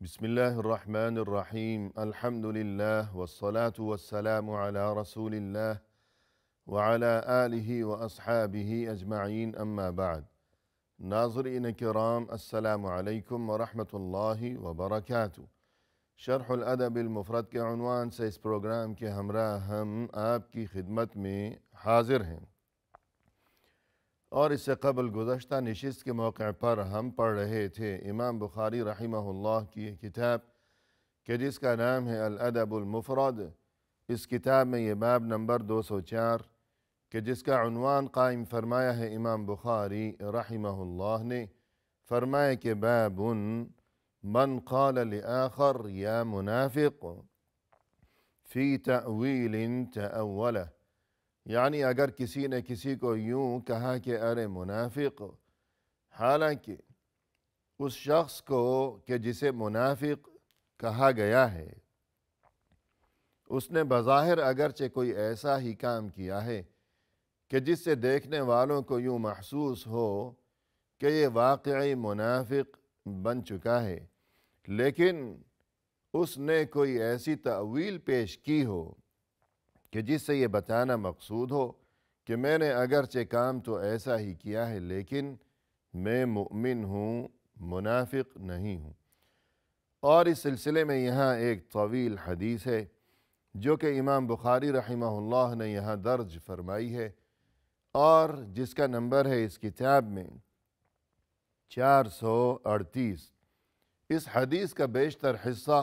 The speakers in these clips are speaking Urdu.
بسم الله الرحمن الرحيم الحمد لله والصلاة والسلام على رسول الله وعلى آله وأصحابه أجمعين أما بعد ناظرین کرام السلام علیکم ورحمۃ اللہ وبرکاتہ۔ شرح الادب المفرد کے عنوان سے اس پروگرام کے ہمراہ ہم آپ کی خدمت میں حاضر ہیں، اور اس سے قبل گزشتہ نشست کے موقع پر ہم پڑھ رہے تھے امام بخاری رحمہ اللہ کی کتاب کہ جس کا نام ہے الادب المفرد۔ اس کتاب میں یہ باب نمبر 204 کہ جس کا عنوان قائم فرمایا ہے امام بخاری رحمہ اللہ نے، فرمایا کہ باب من قال لآخر یا منافق فی تأویل تأولہ، یعنی اگر کسی نے کسی کو یوں کہا کہ ارے منافق، حالانکہ اس شخص کو کہ جسے منافق کہا گیا ہے اس نے بظاہر اگرچہ کوئی ایسا ہی کام کیا ہے کہ جس سے دیکھنے والوں کو یوں محسوس ہو کہ یہ واقعی منافق بن چکا ہے، لیکن اس نے کوئی ایسی تأویل پیش کی ہو کہ جس سے یہ بتانا مقصود ہو کہ میں نے اگرچہ کام تو ایسا ہی کیا ہے لیکن میں مؤمن ہوں، منافق نہیں ہوں۔ اور اس سلسلے میں یہاں ایک طویل حدیث ہے جو کہ امام بخاری رحمہ اللہ نے یہاں درج فرمائی ہے، اور جس کا نمبر ہے اس کتاب میں 438۔ اس حدیث کا بیشتر حصہ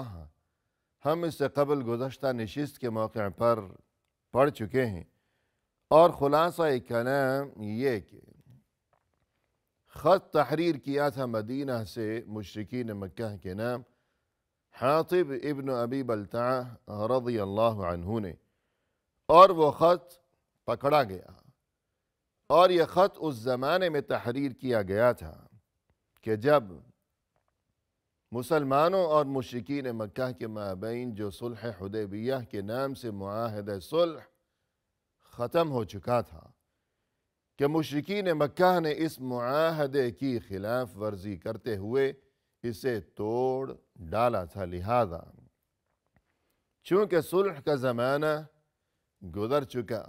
ہم اس سے قبل گزشتہ نشست کے موقع پر پڑھ چکے ہیں، اور خلاصہ کلام یہ کہ خط تحریر کیا تھا مدینہ سے مشرکین مکہ کے نام حاطب ابن ابی بلتعہ رضی اللہ عنہ نے، اور وہ خط پکڑا گیا، اور یہ خط اس زمانے میں تحریر کیا گیا تھا کہ جب مسلمانوں اور مشرکین مکہ کے مابین جو صلح حدیبیہ کے نام سے معاہدہ صلح ختم ہو چکا تھا، کہ مشرکین مکہ نے اس معاہدے کی خلاف ورزی کرتے ہوئے اسے توڑ ڈالا تھا، لہذا چونکہ صلح کا زمانہ گزر چکا،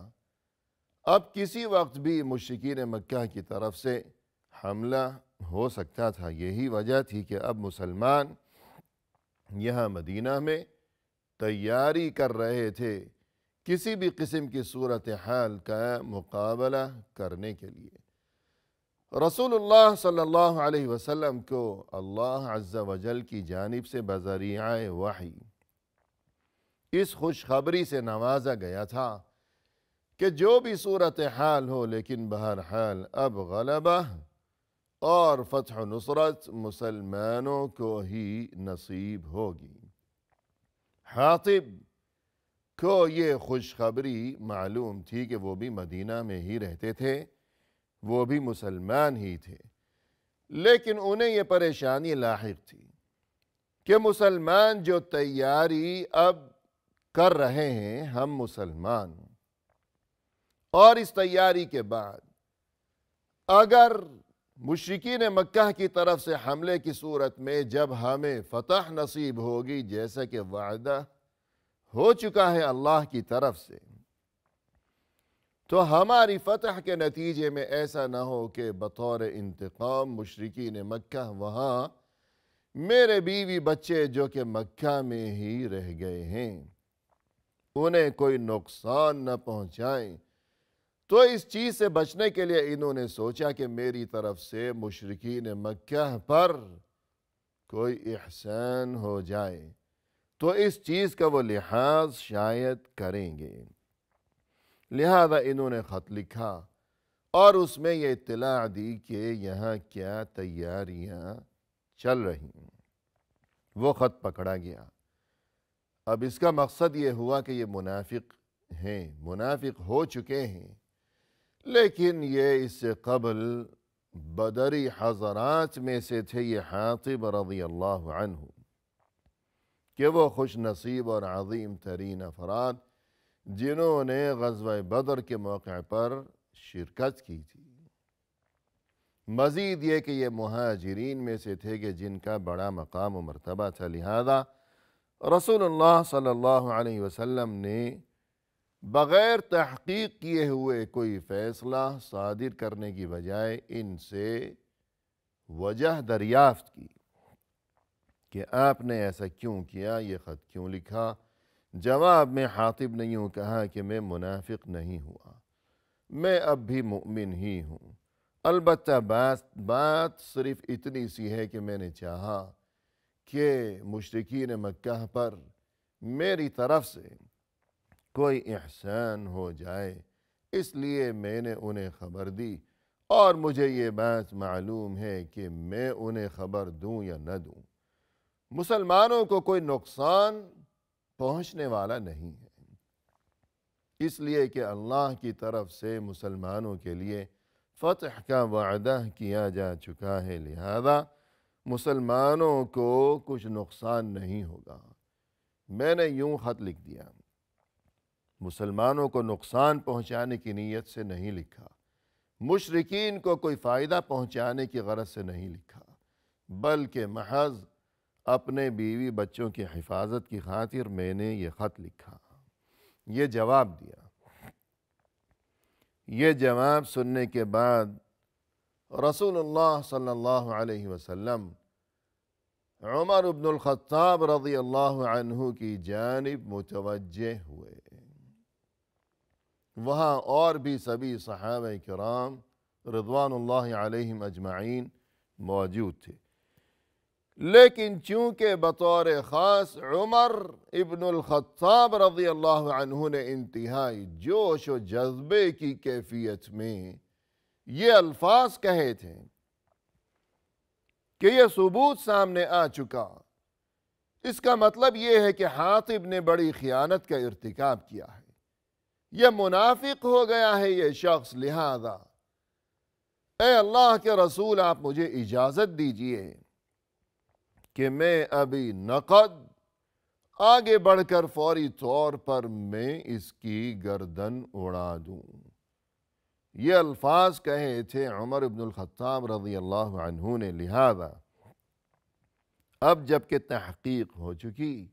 اب کسی وقت بھی مشرکین مکہ کی طرف سے حملہ ہو سکتا تھا۔ یہی وجہ تھی کہ اب مسلمان یہاں مدینہ میں تیاری کر رہے تھے کسی بھی قسم کی صورتحال کا مقابلہ کرنے کے لیے۔ رسول اللہ صلی اللہ علیہ وسلم کو اللہ عز و جل کی جانب سے بذریعہ وحی اس خوشخبری سے نوازا گیا تھا کہ جو بھی صورتحال ہو، لیکن بہرحال اب غلبہ اور فتح و نصرت مسلمانوں کو ہی نصیب ہوگی۔ حاطب کو یہ خوشخبری معلوم تھی کہ وہ بھی مدینہ میں ہی رہتے تھے، وہ بھی مسلمان ہی تھے، لیکن انہیں یہ پریشانی لاحق تھی کہ مسلمان جو تیاری اب کر رہے ہیں، ہم مسلمان، اور اس تیاری کے بعد اگر مشرکین مکہ کی طرف سے حملے کی صورت میں جب ہمیں فتح نصیب ہوگی، جیسا کہ وعدہ ہو چکا ہے اللہ کی طرف سے، تو ہماری فتح کے نتیجے میں ایسا نہ ہو کہ بطور انتقام مشرکین مکہ وہاں میرے بیوی بچے جو کہ مکہ میں ہی رہ گئے ہیں انہیں کوئی نقصان نہ پہنچائیں۔ تو اس چیز سے بچنے کے لیے انہوں نے سوچا کہ میری طرف سے مشرکین مکہ پر کوئی احسان ہو جائے، تو اس چیز کا وہ لحاظ شاید کریں گے، لہذا انہوں نے خط لکھا اور اس میں یہ اطلاع دی کہ یہاں کیا تیاریاں چل رہی ہیں۔ وہ خط پکڑا گیا۔ اب اس کا مقصد یہ ہوا کہ یہ منافق ہیں، منافق ہو چکے ہیں، لیکن یہ اس سے قبل بدری حضرات میں سے تھے یہ حاطب رضی اللہ عنہ، کہ وہ خوش نصیب اور عظیم ترین افراد جنہوں نے غزوہ بدر کے موقع پر شرکت کی تھی۔ مزید یہ کہ یہ مہاجرین میں سے تھے کہ جن کا بڑا مقام و مرتبہ تھا، لہذا رسول اللہ صلی اللہ علیہ وسلم نے بغیر تحقیق کیے ہوئے کوئی فیصلہ صادر کرنے کی بجائے ان سے وجہ دریافت کی کہ آپ نے ایسا کیوں کیا، یہ خط کیوں لکھا۔ جواب میں حاطب نے یوں کہا کہ میں منافق نہیں ہوا، میں اب بھی مؤمن ہی ہوں، البتہ بات صرف اتنی سی ہے کہ میں نے چاہا کہ مشرکین مکہ پر میری طرف سے کوئی احسان ہو جائے، اس لیے میں نے انہیں خبر دی، اور مجھے یہ بات معلوم ہے کہ میں انہیں خبر دوں یا نہ دوں مسلمانوں کو کوئی نقصان پہنچنے والا نہیں ہے، اس لیے کہ اللہ کی طرف سے مسلمانوں کے لیے فتح کا وعدہ کیا جا چکا ہے، لہذا مسلمانوں کو کچھ نقصان نہیں ہوگا۔ میں نے یوں خط لکھ دیا، مسلمانوں کو نقصان پہنچانے کی نیت سے نہیں لکھا، مشرکین کو کوئی فائدہ پہنچانے کی غرض سے نہیں لکھا، بلکہ محض اپنے بیوی بچوں کی حفاظت کی خاطر میں نے یہ خط لکھا۔ یہ جواب دیا۔ یہ جواب سننے کے بعد رسول اللہ صلی اللہ علیہ وسلم عمر بن الخطاب رضی اللہ عنہ کی جانب متوجہ ہوئے۔ وہاں اور بھی سبھی صحابہ کرام رضوان اللہ علیہم اجمعین موجود تھے، لیکن چونکہ بطور خاص عمر ابن الخطاب رضی اللہ عنہ نے انتہائی جوش و جذبے کی کیفیت میں یہ الفاظ کہے تھے کہ یہ ثبوت سامنے آ چکا، اس کا مطلب یہ ہے کہ حاطب نے بڑی خیانت کا ارتکاب کیا ہے، یہ منافق ہو گیا ہے یہ شخص، لہذا اے اللہ کے رسول آپ مجھے اجازت دیجئے کہ میں ابھی نقد آگے بڑھ کر فوری طور پر میں اس کی گردن اڑا دوں۔ یہ الفاظ کہے تھے عمر بن الخطاب رضی اللہ عنہ نے، لہذا اب جب کہ تحقیق ہو چکی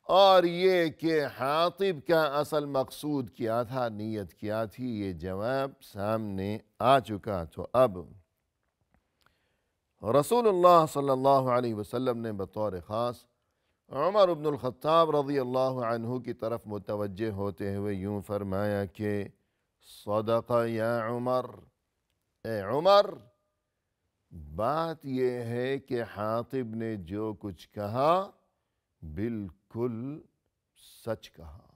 اور یہ کہ حاطب کا اصل مقصود کیا تھا، نیت کیا تھی، یہ جواب سامنے آ چکا، تو اب رسول اللہ صلی اللہ علیہ وسلم نے بطور خاص عمر بن الخطاب رضی اللہ عنہ کی طرف متوجہ ہوتے ہوئے یوں فرمایا کہ صدق یا عمر، اے عمر، بات یہ ہے کہ حاطب نے جو کچھ کہا بالکل سچ کہا،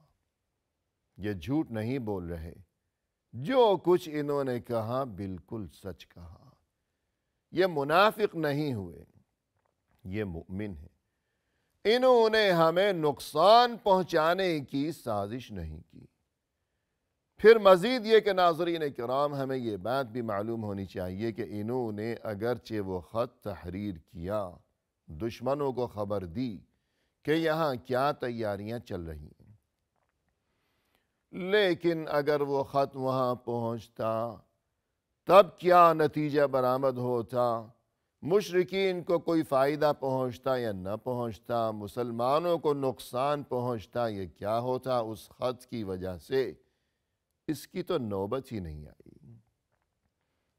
یہ جھوٹ نہیں بول رہے، جو کچھ انہوں نے کہا بالکل سچ کہا، یہ منافق نہیں ہوئے، یہ مؤمن ہے، انہوں نے ہمیں نقصان پہنچانے کی سازش نہیں کی۔ پھر مزید یہ کہ ناظرین کرام ہمیں یہ بات بھی معلوم ہونی چاہیے کہ انہوں نے اگرچہ وہ خط تحریر کیا، دشمنوں کو خبر دی کہ یہاں کیا تیاریاں چل رہی ہیں، لیکن اگر وہ خط وہاں پہنچتا تب کیا نتیجہ برآمد ہوتا، مشرکین کو کوئی فائدہ پہنچتا یا نہ پہنچتا، مسلمانوں کو نقصان پہنچتا، یہ کیا ہوتا، اس خط کی وجہ سے اس کی تو نوبت ہی نہیں آئی۔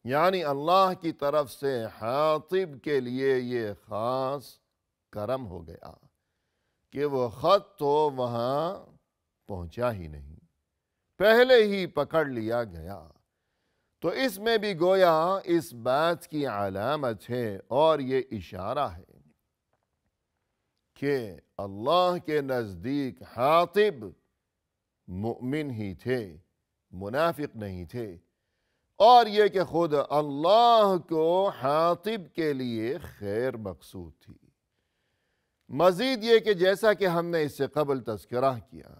یعنی اللہ کی طرف سے حاطب کے لیے یہ خاص کرم ہو گیا کہ وہ خط تو وہاں پہنچا ہی نہیں، پہلے ہی پکڑ لیا گیا۔ تو اس میں بھی گویا اس بات کی علامت ہے اور یہ اشارہ ہے کہ اللہ کے نزدیک حاطب مؤمن ہی تھے، منافق نہیں تھے، اور یہ کہ خود اللہ کو حاطب کے لیے خیر مقصود تھی۔ مزید یہ کہ جیسا کہ ہم نے اس سے قبل تذکرہ کیا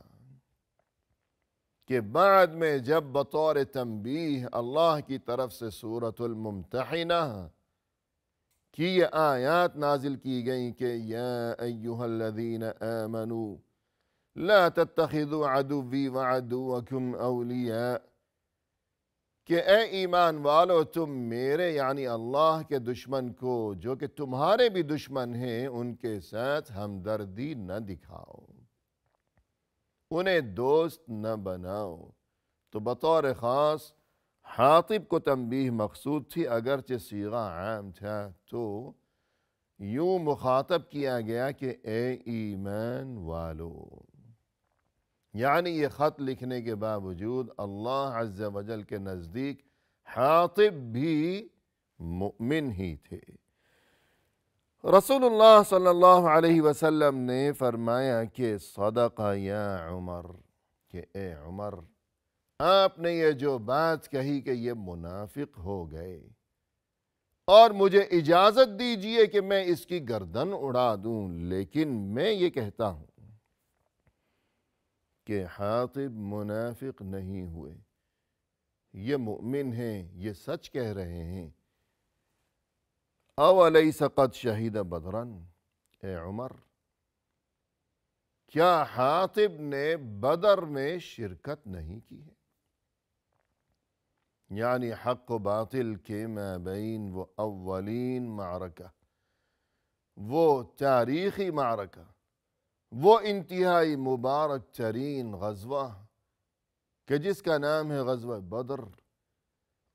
کہ بعد میں جب بطور تنبیہ اللہ کی طرف سے سورۃ الممتحنہ کی یہ آیات نازل کی گئیں کہ یا ایہا الذین آمنوا لا تتخذوا عدوی وعدوکم اولیاء، کہ اے ایمان والو تم میرے یعنی اللہ کے دشمن کو جو کہ تمہارے بھی دشمن ہیں ان کے ساتھ ہمدردی نہ دکھاؤ، انہیں دوست نہ بناؤ۔ تو بطور خاص حاطب کو تنبیہ مقصود تھی، اگرچہ صیغہ عام تھا تو یوں مخاطب کیا گیا کہ اے ایمان والو، یعنی یہ خط لکھنے کے باوجود اللہ عز و جل کے نزدیک حاطب بھی مؤمن ہی تھے۔ رسول اللہ صلی اللہ علیہ وسلم نے فرمایا کہ صدق یا عمر، کہ اے عمر آپ نے یہ جو بات کہی کہ یہ منافق ہو گئے، اور مجھے اجازت دیجئے کہ میں اس کی گردن اڑا دوں، لیکن میں یہ کہتا ہوں کہ حاطب منافق نہیں ہوئے، یہ مؤمن ہیں، یہ سچ کہہ رہے ہیں۔ اولیس قد شہید بدرن، اے عمر کیا حاطب نے بدر میں شرکت نہیں کی ہے؟ یعنی حق و باطل کے مابین وہ اولین معرکہ، وہ تاریخی معرکہ، وہ انتہائی مبارک ترین غزوہ کہ جس کا نام ہے غزوہ بدر،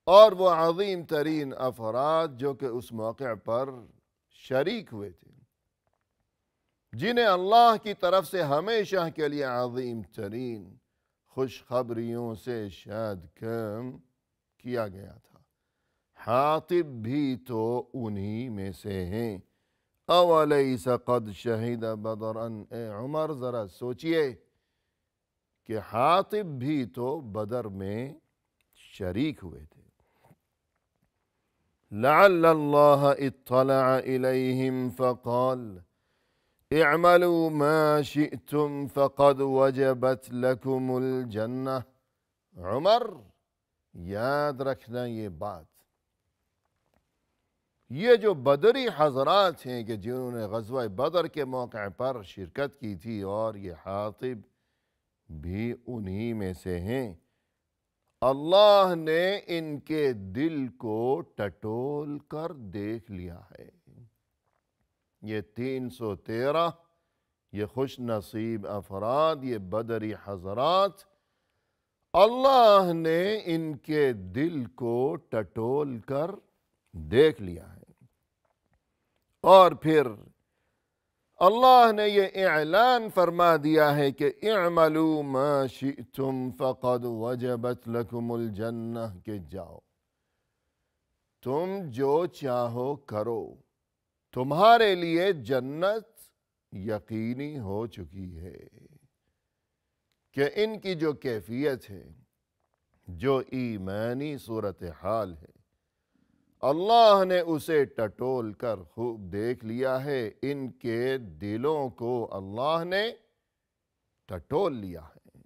اور وہ عظیم ترین افراد جو کہ اس موقع پر شریک ہوئے تھے، جنہیں اللہ کی طرف سے ہمیشہ کے لیے عظیم ترین خوشخبریوں سے شاد کام کیا گیا تھا۔ حاطب بھی تو انہی میں سے ہیں۔ اولیس قد شہید بدرن، اے عمر ذرا سوچئے کہ حاطب بھی تو بدر میں شریک ہوئے تھے۔ لعل اللہ اطلع الیہم فقال اعملوا ما شئتم فقد وجبت لکم الجنہ۔ عمر یاد رکھنا یہ بات، یہ جو بدری حضرات ہیں کہ جنہوں نے غزوہ بدر کے موقع پر شرکت کی تھی، اور یہ حاطب بھی انہی میں سے ہیں، اللہ نے ان کے دل کو ٹٹول کر دیکھ لیا ہے۔ یہ 313 یہ خوش نصیب افراد، یہ بدری حضرات، اللہ نے ان کے دل کو ٹٹول کر دیکھ لیا ہے، اور پھر اللہ نے یہ اعلان فرما دیا ہے کہ اعملوا ما شئتم فقد وجبت لکم الجنہ، کہ جاؤ تم جو چاہو کرو، تمہارے لیے جنت یقینی ہو چکی ہے۔ کہ ان کی جو کیفیت ہے، جو ایمانی صورتحال ہے، اللہ نے اسے ٹٹول کر خوب دیکھ لیا ہے، ان کے دلوں کو اللہ نے ٹٹول لیا ہے۔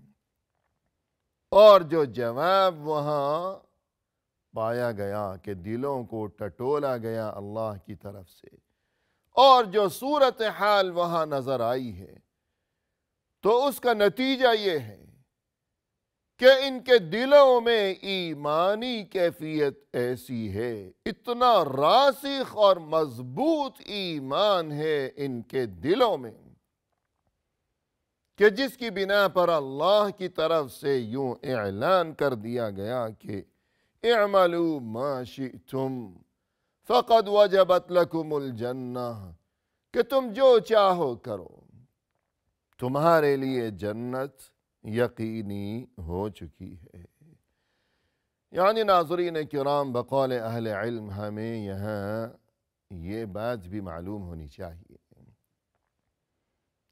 اور جو جواب وہاں پایا گیا کہ دلوں کو ٹٹولا گیا اللہ کی طرف سے، اور جو صورتحال وہاں نظر آئی ہے، تو اس کا نتیجہ یہ ہے کہ ان کے دلوں میں ایمانی کیفیت ایسی ہے، اتنا راسخ اور مضبوط ایمان ہے ان کے دلوں میں، کہ جس کی بنا پر اللہ کی طرف سے یوں اعلان کر دیا گیا کہ اعملوا ما شئتم فقد وجبت لکم الجنہ، کہ تم جو چاہو کرو، تمہارے لیے جنت یقینی ہو چکی ہے۔ یعنی ناظرین کرام، بقول اہل علم ہمیں یہاں یہ بات بھی معلوم ہونی چاہیے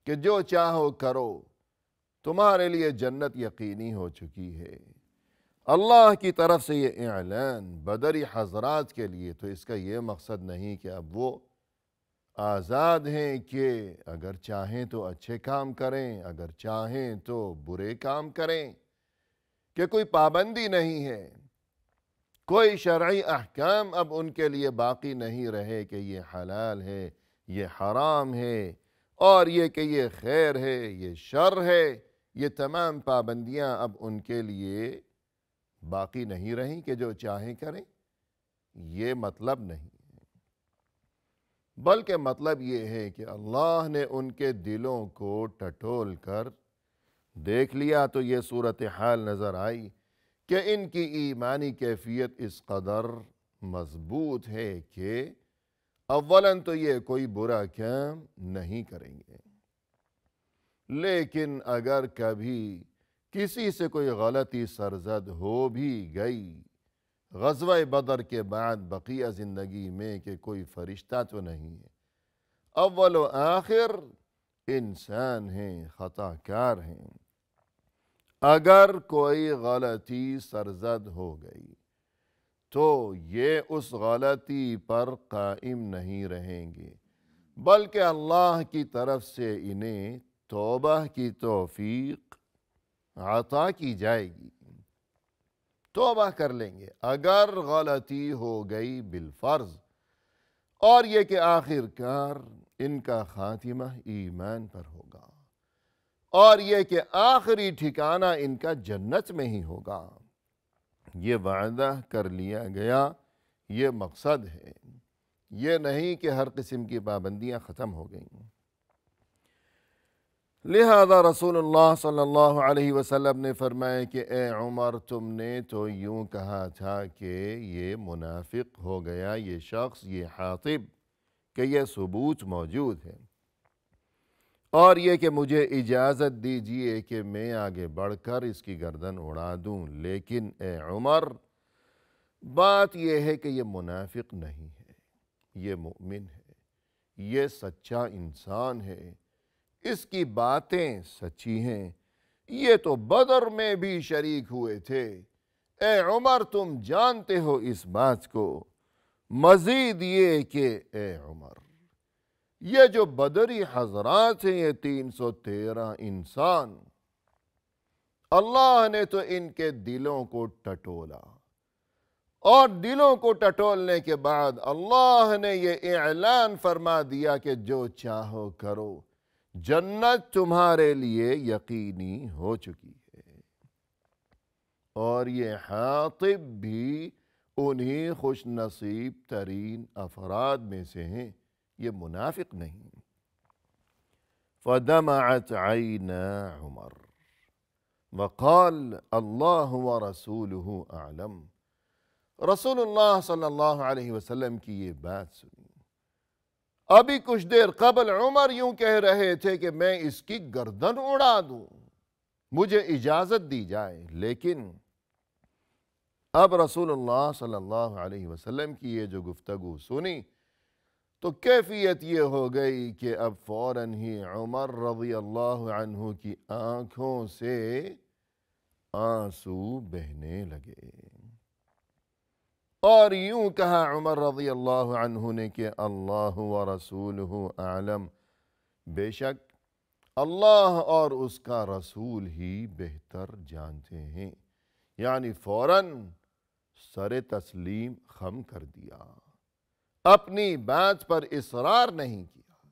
کہ جو چاہو کرو، تمہارے لیے جنت یقینی ہو چکی ہے۔ اللہ کی طرف سے یہ اعلان بدری حضرات کے لیے، تو اس کا یہ مقصد نہیں کہ اب وہ آزاد ہیں کہ اگر چاہیں تو اچھے کام کریں، اگر چاہیں تو برے کام کریں، کہ کوئی پابندی نہیں ہے، کوئی شرعی احکام اب ان کے لیے باقی نہیں رہے کہ یہ حلال ہے، یہ حرام ہے، اور یہ کہ یہ خیر ہے، یہ شر ہے، یہ تمام پابندیاں اب ان کے لیے باقی نہیں رہیں کہ جو چاہیں کریں، یہ مطلب نہیں ہے، بلکہ مطلب یہ ہے کہ اللہ نے ان کے دلوں کو ٹٹول کر دیکھ لیا تو یہ صورتحال نظر آئی کہ ان کی ایمانی کیفیت اس قدر مضبوط ہے کہ اولاً تو یہ کوئی برا کام نہیں کریں گے، لیکن اگر کبھی کسی سے کوئی غلطی سرزد ہو بھی گئی غزوہ بدر کے بعد بقیہ زندگی میں کہ کوئی فرشتہ تو نہیں ہے، اول و آخر انسان ہیں، خطا کار ہیں، اگر کوئی غلطی سرزد ہو گئی تو یہ اس غلطی پر قائم نہیں رہیں گے، بلکہ اللہ کی طرف سے انہیں توبہ کی توفیق عطا کی جائے گی، توبہ کر لیں گے اگر غلطی ہو گئی بالفرض، اور یہ کہ آخر کار ان کا خاتمہ ایمان پر ہوگا، اور یہ کہ آخری ٹھکانہ ان کا جنت میں ہی ہوگا، یہ وعدہ کر لیا گیا، یہ مقصد ہے، یہ نہیں کہ ہر قسم کی پابندیاں ختم ہو گئیں۔ لہذا رسول اللہ صلی اللہ علیہ وسلم نے فرمایا کہ اے عمر، تم نے تو یوں کہا تھا کہ یہ منافق ہو گیا یہ شخص، یہ حاطب، کہ یہ ثبوت موجود ہے، اور یہ کہ مجھے اجازت دیجئے کہ میں آگے بڑھ کر اس کی گردن اڑا دوں، لیکن اے عمر بات یہ ہے کہ یہ منافق نہیں ہے، یہ مؤمن ہے، یہ سچا انسان ہے، اس کی باتیں سچی ہیں، یہ تو بدر میں بھی شریک ہوئے تھے، اے عمر تم جانتے ہو اس بات کو، مزید یہ کہ اے عمر یہ جو بدری حضرات ہیں، یہ 313 انسان، اللہ نے تو ان کے دلوں کو ٹٹولا، اور دلوں کو ٹٹولنے کے بعد اللہ نے یہ اعلان فرما دیا کہ جو چاہو کرو، جنت تمہارے لیے یقینی ہو چکی ہے، اور یہ حاطب بھی انہی خوش نصیب ترین افراد میں سے ہیں، یہ منافق نہیں۔ فدمعت عینا عمر وقال اللہ ورسولہ اعلم، رسول اللہ صلی اللہ علیہ وسلم کی یہ بات سنی، ابھی کچھ دیر قبل عمر یوں کہہ رہے تھے کہ میں اس کی گردن اڑا دوں، مجھے اجازت دی جائے، لیکن اب رسول اللہ صلی اللہ علیہ وسلم کی یہ جو گفتگو سنی تو کیفیت یہ ہو گئی کہ اب فوراً ہی عمر رضی اللہ عنہ کی آنکھوں سے آنسو بہنے لگے، اور یوں کہا عمر رضی اللہ عنہ نے کہ اللہ ورسولہ اعلم، بے شک اللہ اور اس کا رسول ہی بہتر جانتے ہیں، یعنی فوراً سر تسلیم خم کر دیا، اپنی بات پر اصرار نہیں کیا،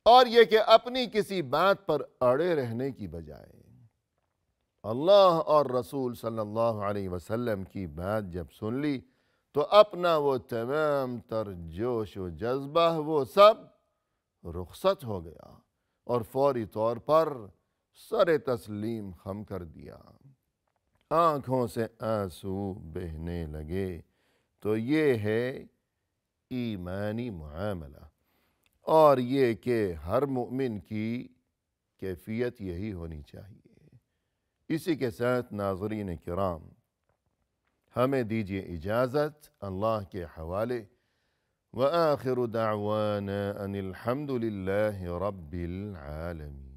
اور یہ کہ اپنی کسی بات پر اڑے رہنے کی بجائے اللہ اور رسول صلی اللہ علیہ وسلم کی بات جب سن لی تو اپنا وہ تمام تر جوش و جذبہ وہ سب رخصت ہو گیا، اور فوری طور پر سر تسلیم خم کر دیا، آنکھوں سے آنسو بہنے لگے۔ تو یہ ہے ایمانی معاملہ، اور یہ کہ ہر مومن کی کیفیت یہی ہونی چاہیے۔ اسی کے ساتھ ناظرین کرام ہمیں دیجیے اجازت اللہ کے حوالے، وآخر دعوانا ان الحمد للہ رب العالمین۔